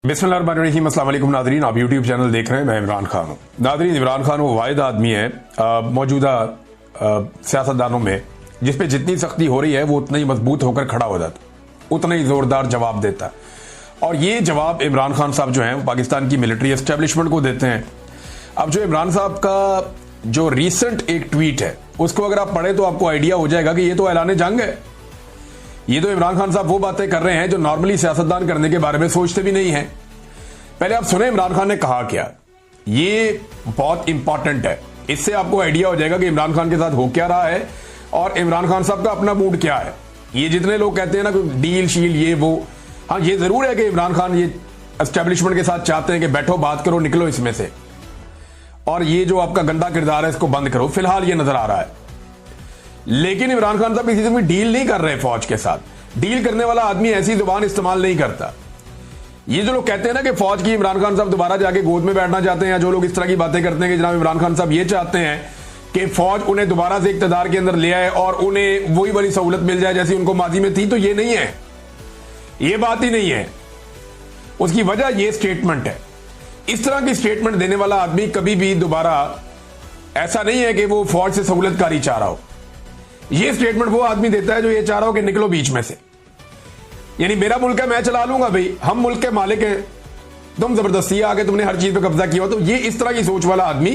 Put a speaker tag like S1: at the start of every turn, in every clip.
S1: बिस्मिल्लाहिर्रहमानिर्रहीम। अस्सलाम वालेकुम नादरीन, आप यूट्यूब चैनल देख रहे हैं। मैं इमरान खान हूँ। नादरीन, इमरान खान वो वाहिद आदमी है मौजूदा सियासतदानों में जिस पे जितनी सख्ती हो रही है वो उतना ही मजबूत होकर खड़ा हो जाता, उतना ही जोरदार जवाब देता है। और ये जवाब इमरान खान साहब जो हैं पाकिस्तान की मिलिट्री एस्टेब्लिशमेंट को देते हैं। अब जो इमरान साहब का जो रिसेंट एक ट्वीट है उसको अगर आप पढ़े तो आपको आइडिया हो जाएगा कि ये तो ऐलान जंग है। ये तो इमरान खान साहब वो बातें कर रहे हैं जो नॉर्मली सियासतदान करने के बारे में सोचते भी नहीं है। पहले आप सुने इमरान खान ने कहा क्या, ये बहुत इंपॉर्टेंट है। इससे आपको आइडिया हो जाएगा कि इमरान खान के साथ हो क्या रहा है और इमरान खान साहब का अपना मूड क्या है। ये जितने लोग कहते हैं ना कि डील शील ये वो, हाँ ये जरूर है कि इमरान खान ये एस्टेब्लिशमेंट के साथ चाहते हैं कि बैठो बात करो, निकलो इसमें से, और ये जो आपका गंदा किरदार है इसको बंद करो। फिलहाल ये नजर आ रहा है, लेकिन इमरान खान साहब किसी से भी डील नहीं कर रहे। फौज के साथ डील करने वाला आदमी ऐसी जुबान इस्तेमाल नहीं करता। ये जो लोग कहते हैं ना कि फौज की इमरान खान साहब दोबारा जाके गोद में बैठना चाहते हैं, या जो लोग इस तरह की बातें करते हैं कि जनाब इमरान खान साहब ये चाहते हैं कि फौज उन्हें दोबारा से इक्तदार के अंदर ले आए और उन्हें वही वाली सहूलत मिल जाए जैसी उनको माजी में थी, तो ये नहीं है, ये बात ही नहीं है। उसकी वजह ये स्टेटमेंट है। इस तरह की स्टेटमेंट देने वाला आदमी कभी भी दोबारा ऐसा नहीं है कि वो फौज से सहूलतकारी चाह रहा हो। ये स्टेटमेंट वो आदमी देता है जो ये चाह रहा हो कि निकलो बीच में से, यानी मेरा मुल्क है मैं चला लूंगा भाई, हम मुल्क के मालिक हैं, तुम जबरदस्ती आके तुमने हर चीज पे कब्जा किया हो। तो ये इस तरह की सोच वाला आदमी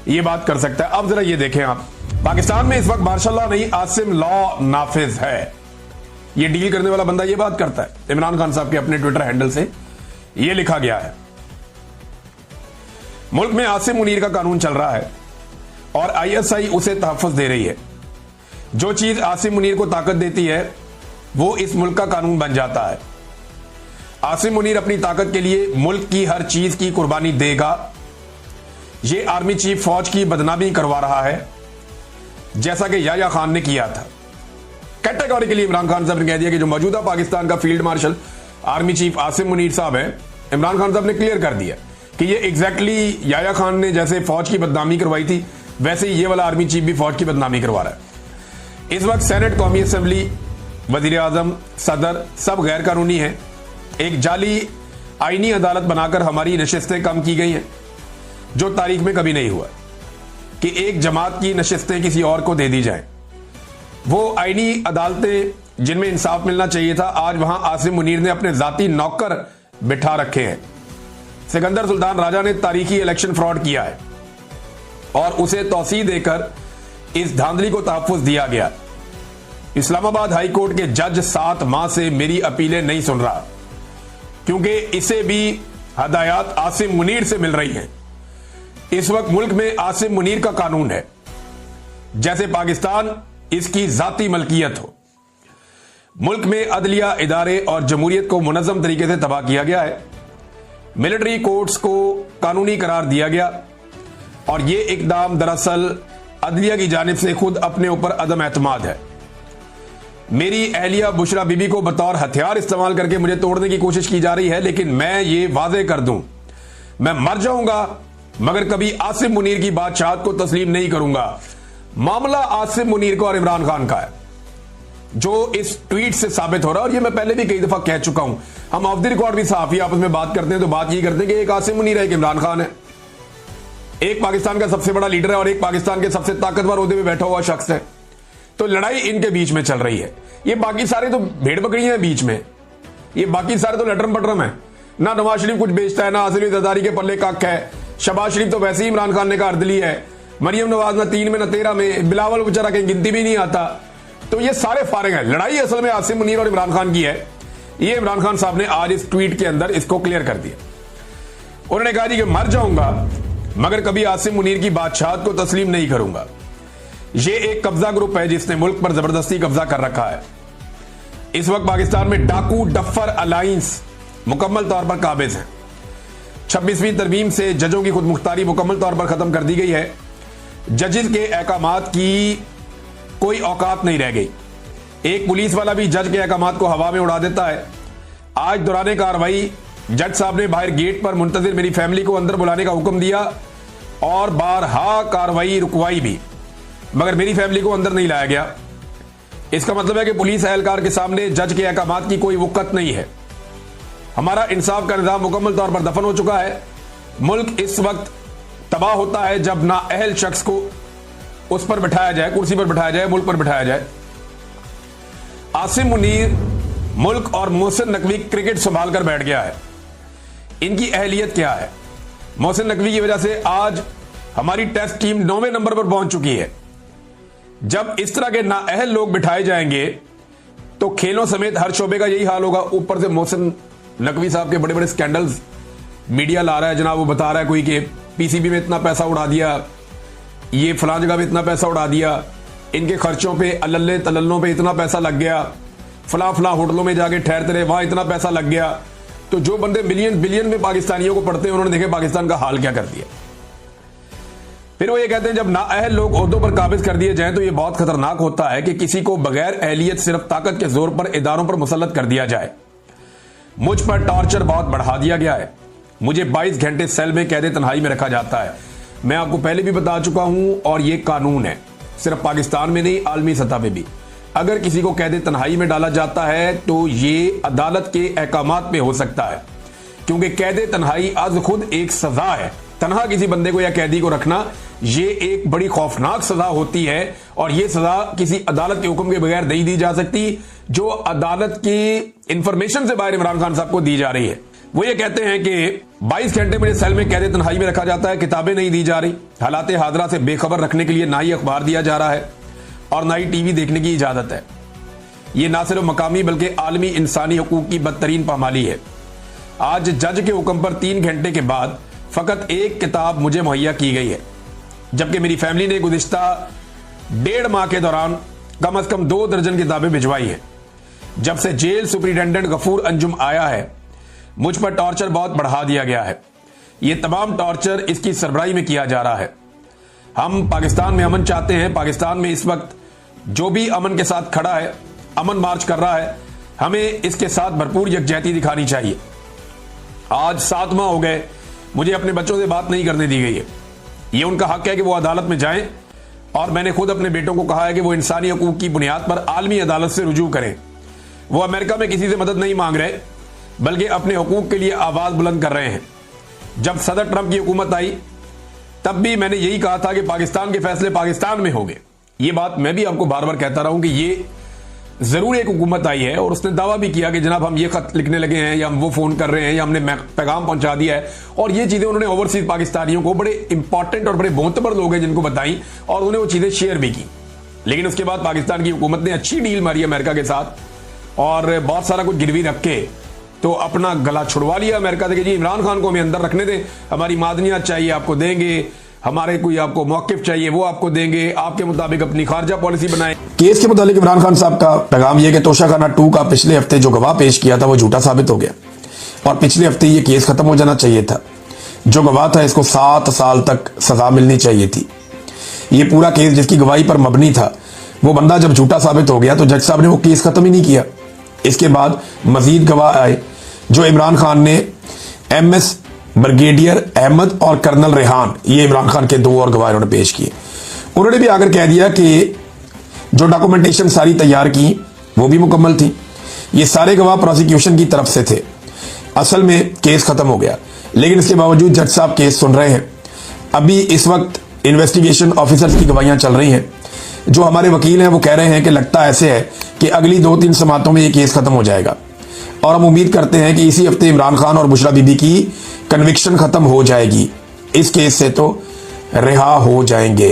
S1: ये बात कर सकता है। अब जरा ये देखें आप, पाकिस्तान में इस वक्त मार्शल लॉ नहीं आसिम लॉ नाफिज है। ये डील करने वाला बंदा ये बात करता है। इमरान खान साहब के अपने ट्विटर हैंडल से ये लिखा गया है, मुल्क में आसिम मुनीर का कानून चल रहा है और ISI उसे तहफ्फुज़ दे रही है। जो चीज आसिम मुनीर को ताकत देती है वो इस मुल्क का कानून बन जाता है। आसिम मुनीर अपनी ताकत के लिए मुल्क की हर चीज की कुर्बानी देगा। ये आर्मी चीफ फौज की बदनामी करवा रहा है जैसा कि याया खान ने किया था। कैटेगोरिकली इमरान खान साहब ने कह दिया कि जो मौजूदा पाकिस्तान का field marshal army chief Asim Munir साहब है, इमरान खान साहब ने क्लियर कर दिया कि ये एग्जैक्टली याया खान ने जैसे फौज की बदनामी करवाई थी वैसे ही ये वाला आर्मी चीफ भी फौज की बदनामी करवा रहा है। इस वक्त सेनेट, कौमी असेंबली, वजीर आजम, सदर सब गैर कानूनी है। एक जाली आईनी अदालत बनाकर हमारी नशिस्तें कम की गई हैं, जो तारीख में कभी नहीं हुआ कि एक जमात की नशिस्तें किसी और को दे दी जाएं। वो आईनी अदालतें जिनमें इंसाफ मिलना चाहिए था, आज वहां आसिम मुनीर ने अपने जाती नौकर बिठा रखे हैं। सिकंदर सुल्तान राजा ने तारीखी इलेक्शन फ्रॉड किया है और उसे तौसीह देकर इस धांधली को तहफ्फुज़ दिया गया। इस्लामाबाद हाई कोर्ट के जज 7 माह से मेरी अपीलें नहीं सुन रहा क्योंकि इसे भी हदायत आसिम मुनीर से मिल रही हैं। इस वक्त मुल्क में आसिम मुनीर का कानून है जैसे पाकिस्तान इसकी जाती मलकियत हो। मुल्क में अदलिया इदारे और जमहूरियत को मुनज़्ज़म तरीके से तबाह किया गया है। मिलिट्री कोर्ट्स को कानूनी करार दिया गया और यह इकदाम दरअसल अदलिया की जानिब से खुद अपने ऊपर अदम एतमाद है। मेरी अहलिया बुशरा बीबी को बतौर हथियार इस्तेमाल करके मुझे तोड़ने की कोशिश की जा रही है, लेकिन मैं ये वाजे कर दूं, मैं मर जाऊंगा मगर कभी आसिम मुनीर की बादशाहत को तस्लीम नहीं करूंगा। मामला आसिम मुनीर का और इमरान खान का है जो इस ट्वीट से साबित हो रहा है। और ये मैं पहले भी कई दफा कह चुका हूं, हम ऑफ द रिकॉर्ड भी सहाफी आपस में बात करते हैं तो बात ये करते हैं कि एक आसिम मुनीर है, एक इमरान खान है, एक पाकिस्तान का सबसे बड़ा लीडर है और एक पाकिस्तान के सबसे ताकतवर ओहदे में बैठा हुआ शख्स है। तो लड़ाई इनके बीच में चल रही है। ये बाकी सारे तो भेड़ बकरियां हैं बीच में, ये बाकी सारे तो लटरम पटरम है। ना नवाज शरीफ कुछ बेचता है, ना आसिम जरदारी के पल्ले कख है। शहबाज शरीफ तो वैसे ही इमरान खान ने का अर्द ली है। मरियम नवाज ना 3 में ना 13 में, बिलावल बेचारा कहीं गिनती भी नहीं आता। तो ये सारे फारिग हैं। लड़ाई असल में आसिम मुनीर और इमरान खान की है। ये इमरान खान साहब ने आज इस ट्वीट के अंदर इसको क्लियर कर दिया। उन्होंने कहा जी कि मर जाऊंगा मगर कभी आसिम मुनीर की बादशाहत को तस्लीम नहीं करूंगा। ये एक कब्जा ग्रुप है जिसने मुल्क पर जबरदस्ती कब्जा कर रखा है। इस वक्त पाकिस्तान में डाकू डफर अलायंस मुकम्मल तौर पर काबिज है। 26वीं तरमीम से जजों की खुद मुख्तारी मुकम्मल तौर पर खत्म कर दी गई है। जजेस के अहकामात की कोई औकात नहीं रह गई। एक पुलिस वाला भी जज के अहकामात को हवा में उड़ा देता है। आज दौरान कार्रवाई जज साहब ने बाहर गेट पर मुंतजिर मेरी फैमिली को अंदर बुलाने का हुक्म दिया और बारहा कार्रवाई रुकवाई भी, मगर मेरी फैमिली को अंदर नहीं लाया गया। इसका मतलब है कि पुलिस एहलकार के सामने जज के अहकामात की कोई वक़्त नहीं है। हमारा इंसाफ का निजाम मुकम्मल तौर पर दफन हो चुका है। मुल्क इस वक्त तबाह होता है जब नाअहल शख्स को उस पर बिठाया जाए, कुर्सी पर बिठाया जाए, मुल्क पर बिठाया जाए। आसिम मुनीर मुल्क और मोहसिन नकवी क्रिकेट संभाल कर बैठ गया है। इनकी अहलियत क्या है? मोहसिन नकवी की वजह से आज हमारी टेस्ट टीम 9वें नंबर पर पहुंच चुकी है। जब इस तरह के नाअहल लोग बिठाए जाएंगे तो खेलों समेत हर शोबे का यही हाल होगा। ऊपर से मोहसिन नकवी साहब के बड़े बड़े स्कैंडल्स मीडिया ला रहा है जनाब। वो बता रहा है कोई कि पीसीबी में इतना पैसा उड़ा दिया, ये फलां जगह पे इतना पैसा उड़ा दिया, इनके खर्चों पे अल्ले तल्लों पे इतना पैसा लग गया, फलां फलां होटलों में जाके ठहरते रहे, वहां इतना पैसा लग गया। तो जो बंदे मिलियन बिलियन में पाकिस्तानियों को पढ़ते हैं उन्होंने देखे पाकिस्तान का हाल क्या कर दिया। फिर वो ये कहते हैं जब नाअहल लोग ओहदों पर काबिज कर दिए जाएं तो ये बहुत खतरनाक होता है कि किसी को बगैर अहलियत सिर्फ ताकत के जोर पर इदारों पर मुसल्लत कर दिया जाए। मुझ पर टॉर्चर बहुत बढ़ा दिया गया है। मुझे 22 घंटे सेल में कैद तन्हाई में रखा जाता है। मैं आपको पहले भी बता चुका हूं और ये कानून है, सिर्फ पाकिस्तान में नहीं आलमी सतह पे भी। अगर किसी को कैद तन्हाई में डाला जाता है तो ये अदालत के अहकामात पे हो सकता है, क्योंकि कैद तन्हाई आज खुद एक सजा है। तनहा किसी बंदे को या कैदी को रखना ये एक बड़ी खौफनाक सजा होती है और ये सजा किसी अदालत के हुक्म के बगैर नहीं दी जा सकती, जो अदालत की इंफॉर्मेशन से बाहर इमरान खान साहब को दी जा रही है। वो ये कहते हैं कि 22 घंटे मुझे सेल में कैद तन्हाई में रखा जाता है, किताबें नहीं दी जा रही, हालात हादरा से बेखबर रखने के लिए ना ही अखबार दिया जा रहा है और ना ही टीवी देखने की इजाजत है। ये ना सिर्फ मकामी बल्कि आलमी इंसानी हकूक की बदतरीन पामाली है। आज जज के हुक्म पर 3 घंटे के बाद फकत एक किताब मुझे मुहैया की गई है, जबकि मेरी फैमिली ने गुज़िश्ता 1.5 माह के दौरान कम से कम 2 दर्जन किताबें भिजवाई हैं। जब से जेल सुपरिटेंडेंट गफूर अंजुम आया है मुझ पर टॉर्चर बहुत बढ़ा दिया गया है। ये तमाम टॉर्चर इसकी सरबराही में किया जा रहा है। हम पाकिस्तान में अमन चाहते हैं। पाकिस्तान में इस वक्त जो भी अमन के साथ खड़ा है, अमन मार्च कर रहा है, हमें इसके साथ भरपूर यकजहती दिखानी चाहिए। आज 7 माह हो गए मुझे अपने बच्चों से बात नहीं करने दी गई है। ये उनका हक है कि वो अदालत में जाएं और मैंने खुद अपने बेटों को कहा है कि वो इंसानी हकूक की बुनियाद पर आलमी अदालत से रुजू करें। वो अमेरिका में किसी से मदद नहीं मांग रहे बल्कि अपने हकूक के लिए आवाज बुलंद कर रहे हैं। जब सदर ट्रंप की हुकूमत आई तब भी मैंने यही कहा था कि पाकिस्तान के फैसले पाकिस्तान में होंगे। ये बात मैं भी आपको बार बार कहता रहा हूं कि ये जरूर एक हुकूमत आई है और उसने दावा भी किया कि जनाब हम ये खत लिखने लगे हैं या हम वो फोन कर रहे हैं या हमने पैगाम पहुंचा दिया है। और ये चीजें उन्होंने ओवरसीज पाकिस्तानियों को, बड़े इंपॉर्टेंट और बड़े मोतबर लोग हैं जिनको बताई और उन्हें वो चीजें शेयर भी की। लेकिन उसके बाद पाकिस्तान की हुकूमत ने अच्छी डील मारी अमेरिका के साथ और बहुत सारा कुछ गिरवी रख के तो अपना गला छुड़वा लिया अमेरिका से कि जी इमरान खान को हमें अंदर रखने दें, हमारी मादनियात चाहिए आपको देंगे, हमारे कोई आपको मौकिफ चाहिए वो आपको देंगे, आपके मुताबिक अपनी खारजा पॉलिसी बनाएं। केस के मुताबिक इमरान खान साहब का पैगाम यह कि तोशाखाना 2 का पिछले हफ्ते जो गवाह पेश किया था वो झूठा साबित हो गया और पिछले हफ्ते ये केस खत्म हो जाना चाहिए था। जो गवाह था इसको 7 साल तक सजा मिलनी चाहिए थी। ये पूरा केस जिसकी गवाही पर मबनी था वो बंदा जब झूठा साबित हो गया तो जज साहब ने वो केस खत्म ही नहीं किया। इसके बाद मजीद गवाह आए जो इमरान खान ने MS ब्रिगेडियर अहमद और कर्नल रेहान, ये इमरान खान के 2 और गवाह उन्होंने पेश किए। उन्होंने भी आकर कह दिया कि जो डॉक्यूमेंटेशन सारी तैयार की वो भी मुकम्मल थी। ये सारे गवाह प्रोसिक्यूशन की तरफ से थे। असल में केस खत्म हो गया लेकिन इसके बावजूद जज साहब केस सुन रहे हैं। अभी इस वक्त इन्वेस्टिगेशन ऑफिसर्स की गवाहियां चल रही हैं। जो हमारे वकील हैं वो कह रहे हैं कि लगता ऐसे है कि अगली 2-3 समातों में ये केस खत्म हो जाएगा और हम उम्मीद करते हैं कि इसी हफ्ते इमरान खान और बुशरा बीबी की कन्विक्शन खत्म हो जाएगी। इस केस से तो रिहा हो जाएंगे।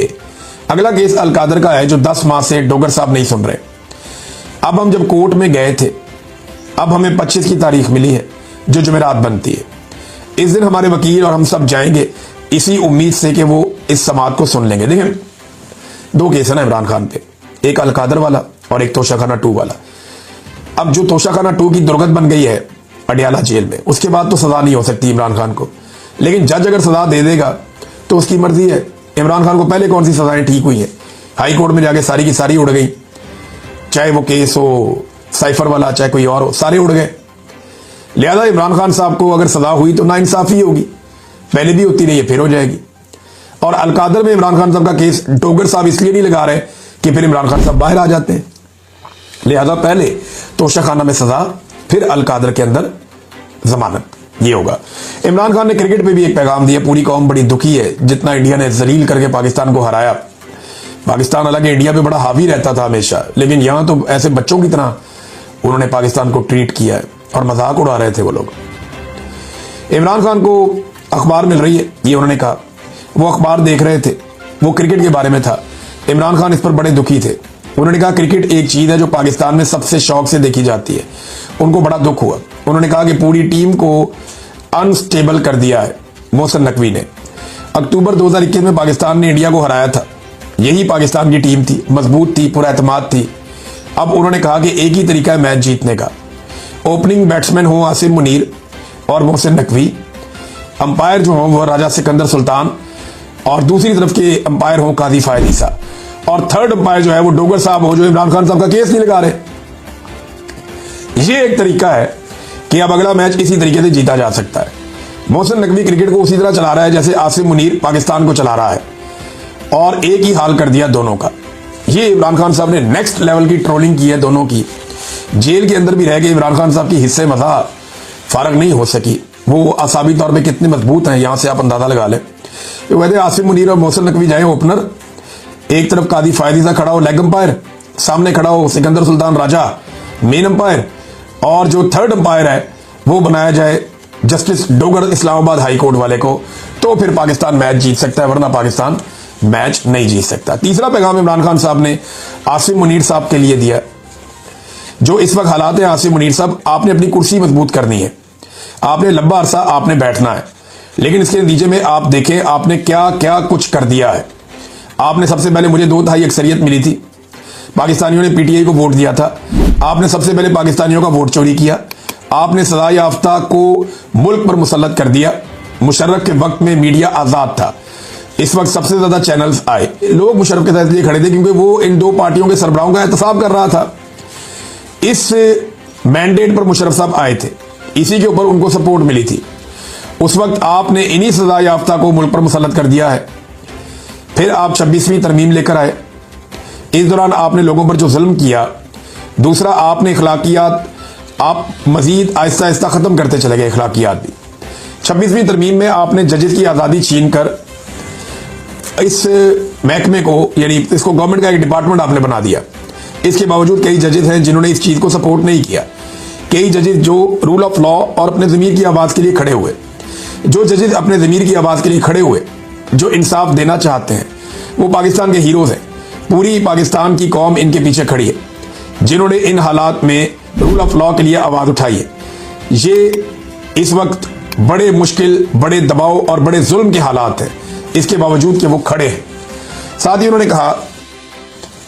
S1: अगला केस अलकादर का है जो 10 माह से डोगर साहब नहीं सुन रहे। अब हम जब कोर्ट में गए थे, अब हमें 25 की तारीख मिली है जो जुमेरात बनती है। इस दिन हमारे वकील और हम सब जाएंगे इसी उम्मीद से कि वो इस समात को सुन लेंगे। देखें 2 केस है ना इमरान खान पे, एक अलकादर वाला और एक तोशाखाना 2 वाला। अब जो तोशाखाना 2 की दुर्गत बन गई है अडियाला जेल में, उसके बाद तो सजा नहीं हो सकती इमरान खान को। लेकिन जज अगर सजा दे देगा तो उसकी मर्जी है। इमरान खान को पहले कौन सी सजाएं ठीक हुई हैं? हाई कोर्ट में जाके सारी की सारी उड़ गई, चाहे वो केस हो साइफर वाला चाहे कोई और हो, सारे उड़ गए। लिहाजा इमरान खान साहब को अगर सजा हुई तो नाइंसाफी होगी, पहले भी होती रही है फिर हो जाएगी। और अलकादर में इमरान खान साहब का केस डोगर साहब इसलिए नहीं लगा रहे कि फिर इमरान खान साहब बाहर आ जाते हैं। लिहाजा पहले तोशाखाना में सजा फिर अलकादर के अंदर जमानत, ये होगा। इमरान खान ने क्रिकेट पे भी एक पैगाम दिया, पूरी कौम बड़ी दुखी है जितना इंडिया ने जलील करके पाकिस्तान को हराया। पाकिस्तान हालांकि इंडिया पे बड़ा हावी रहता था हमेशा, लेकिन यहां तो ऐसे बच्चों की तरह उन्होंने पाकिस्तान को ट्रीट किया है और मजाक उड़ा रहे थे वो लोग। इमरान खान को अखबार मिल रही है, ये उन्होंने कहा। वो अखबार देख रहे थे, वो क्रिकेट के बारे में था। इमरान खान इस पर बड़े दुखी थे। उन्होंने कहा क्रिकेट एक चीज है जो पाकिस्तान में सबसे शौक से देखी जाती है। उनको बड़ा दुख हुआ। उन्होंने कहा कि पूरी टीम को अनस्टेबल कर दिया है मोहसिन नकवी ने। अक्टूबर 2021 में पाकिस्तान ने इंडिया को हराया था, यही पाकिस्तान की टीम थी, मजबूत थी, पूरा एतमाद थी। अब उन्होंने कहा कि एक ही तरीका है मैच जीतने का, ओपनिंग बैट्समैन हो आसिम मुनीर और मोहसिन नकवी, अंपायर जो हो वो राजा सिकंदर सुल्तान, और दूसरी तरफ के अंपायर हो काजी फायद ईसा, और थर्ड अंपायर जो है वो डोगर साहब हो जो इमरान खान साहब का केस नहीं लगा रहे। ये एक तरीका है कि अब अगला मैच इसी तरीके से जीता जा सकता है। मोहसिन नकवी क्रिकेट को उसी तरह चला रहा है जैसे आसिम मुनीर पाकिस्तान को चला रहा है, और एक ही हाल कर दिया दोनों का। ये इमरान खान साहब ने नेक्स्ट लेवल की ट्रोलिंग की है दोनों की। जेल के अंदर भी रह के इमरान खान साहब की हिस्से मजा फारग नहीं हो सकी। वो आसाबी तौर पे कितने मजबूत हैं यहां से आप अंदाजा लगा लें। तो कहते आसिम मुनीर और मोहसिन नकवी जाए ओपनर, एक तरफ कादी फायदीसा खड़ा हो लेग अंपायर, सामने खड़ा हो सिकंदर सुल्तान राजा मेन अंपायर, और जो थर्ड अंपायर है वो बनाया जाए justice Dogar Islamabad high court वाले को, तो फिर पाकिस्तान मैच जीत सकता है, वरना पाकिस्तान मैच नहीं जीत सकता। तीसरा पैगाम इमरान खान साहब ने आसिम मुनीर साहब के लिए दिया। जो इस वक्त हालात है आसिम मुनीर साहब, आपने अपनी कुर्सी मजबूत करनी है, आपने लंबा अरसा आपने बैठना है, लेकिन इसके नतीजे में आप देखें आपने क्या क्या कुछ कर दिया है। आपने सबसे पहले, मुझे 2/3 अक्सरियत मिली थी, पाकिस्तानियों ने पीटीआई को वोट दिया था, आपने सबसे पहले पाकिस्तानियों का वोट चोरी किया, आपने सजा याफ्ता को मुल्क पर मुसल्लत कर दिया। मुशर्रफ के वक्त में मीडिया आजाद था, इस वक्त सबसे ज्यादा चैनल्स आए। लोग मुशर्रफ के साथ इसलिए खड़े थे क्योंकि वो इन दो पार्टियों के सरबराहों का एहतसाब कर रहा था। इस मैंडेट पर मुशर्रफ साहब आए थे, इसी के ऊपर उनको सपोर्ट मिली थी। उस वक्त आपने इन्हीं सजा याफ्ता को मुल्क पर मुसल्लत कर दिया है। फिर आप 26वीं तरमीम लेकर आए, इस दौरान आपने लोगों पर जो जुल्म किया। दूसरा, आपने इखलाकियात आप मजीद आहिस्ता आहिस्ता खत्म करते चले गए, इखलाकियात भी। 26वीं तरमीम में आपने जजेस की आजादी छीन कर इस महकमे को, यानी इसको गवर्नमेंट का एक डिपार्टमेंट आपने बना दिया। इसके बावजूद कई जजेस हैं जिन्होंने इस चीज को सपोर्ट नहीं किया, कई जजेस जो रूल ऑफ लॉ और अपने जमीर की आवाज के लिए खड़े हुए, जो जजेस अपने जमीर की आवाज के लिए खड़े हुए, जो इंसाफ देना चाहते हैं, वो पाकिस्तान के हीरोज हैं। पूरी पाकिस्तान की कौम इनके पीछे खड़ी है, जिन्होंने इन हालात में रूल ऑफ लॉ के लिए आवाज उठाई है। ये इस वक्त बड़े मुश्किल, बड़े दबाव और बड़े जुल्म के हालात हैं, इसके बावजूद कि वो खड़े हैं। साथ ही उन्होंने कहा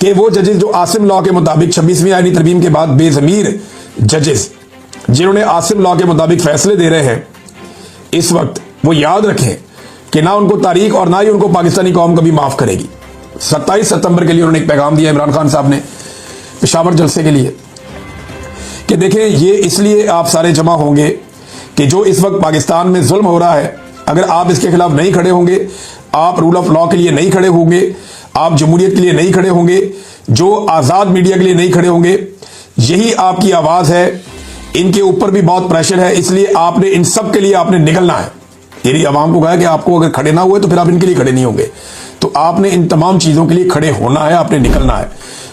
S1: कि वो जजेस जो आसिम लॉ के मुताबिक 26वीं आईनी तरमीम के बाद बेजमीर जजेस जिन्होंने आसिम लॉ के मुताबिक फैसले दे रहे हैं, इस वक्त वो याद रखें कि ना उनको तारीख और ना ही उनको पाकिस्तानी कौम कभी माफ करेगी। 27 सितंबर के लिए उन्होंने एक पैगाम दिया इमरान खान साहब ने पेशावर जलसे के लिए कि देखें, ये इसलिए आप सारे जमा होंगे कि जो इस वक्त पाकिस्तान में जुल्म हो रहा है, अगर आप इसके खिलाफ नहीं खड़े होंगे, आप रूल ऑफ लॉ के लिए नहीं खड़े होंगे, आप जमहूरियत के लिए नहीं खड़े होंगे, जो आजाद मीडिया के लिए नहीं खड़े होंगे, यही आपकी आवाज है। इनके ऊपर भी बहुत प्रेशर है, इसलिए आपने इन सब के लिए आपने निकलना है। यदि आवाम को कहा कि आपको अगर खड़े ना हुए तो फिर आप इनके लिए खड़े नहीं होंगे, तो आपने इन तमाम चीजों के लिए खड़े होना है, आपने निकलना है।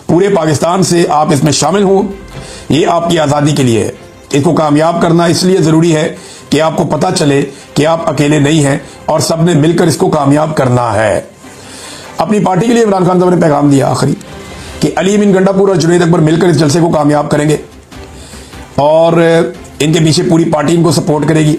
S1: पूरे पाकिस्तान से आप इसमें शामिल हों, ये आपकी आजादी के लिए है। इसको कामयाब करना इसलिए जरूरी है कि आपको पता चले कि आप अकेले नहीं हैं और सबने मिलकर इसको कामयाब करना है। अपनी पार्टी के लिए इमरान खान साहब ने पैगाम दिया आखिरी कि अली अमीन गंडापुर और जुनैद अकबर मिलकर इस जलसे को कामयाब करेंगे और इनके पीछे पूरी पार्टी इनको सपोर्ट करेगी।